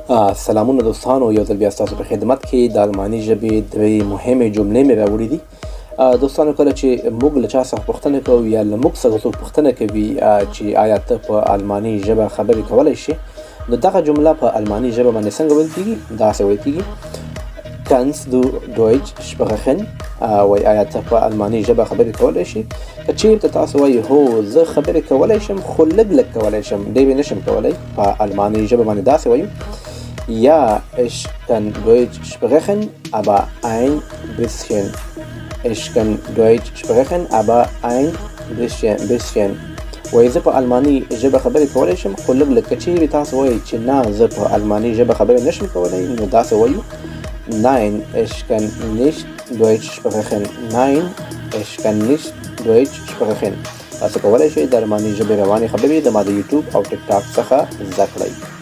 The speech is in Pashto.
سلامونه دوستانو، یو ځل بیا ستاسو په خدمت کې د الماني ژبې درې مهمې جملې مې راوړي دي. دوستانو، کله چې موږ له چا څخه پوښتنه کوو یا له موږ څخه څوک پوښتنه کوي چې آیا ته په الماني ژبه خبرې کولی شې، نو دغه جمله په الماني ژبه باندې څنګه ویل کېږي؟ داسې ویل کېږي: Kannst du Deutsch sprechen؟ وایي آیا ته په الماني ژبه خبرې کولی شې؟ که چېرته تاسو وایي هو زه خبرې کولی شم خو لږ کولی شم، ډېرې نه شم کولی، په الماني ژبه باندې داسې وایو: Ja, ich kann Deutsch sprechen, aber ein bisschen. Ich kann Deutsch sprechen, aber ein bisschen. وایي زه په الماني ژبه خبرې کولی شم خو لږ. که چېرې تاسو وایي چې نه زه په الماني ژبه خبرې نشم کولی، نو داسې وایو: Nein, ich kann nicht Deutsch sprechen. Nein, ich kann nicht Deutsch sprechen. تاسو کولی شئ د الماني ژبې روانې خبرې د ما د یوټیوب او ټیک ټاک څخه زده کړئ.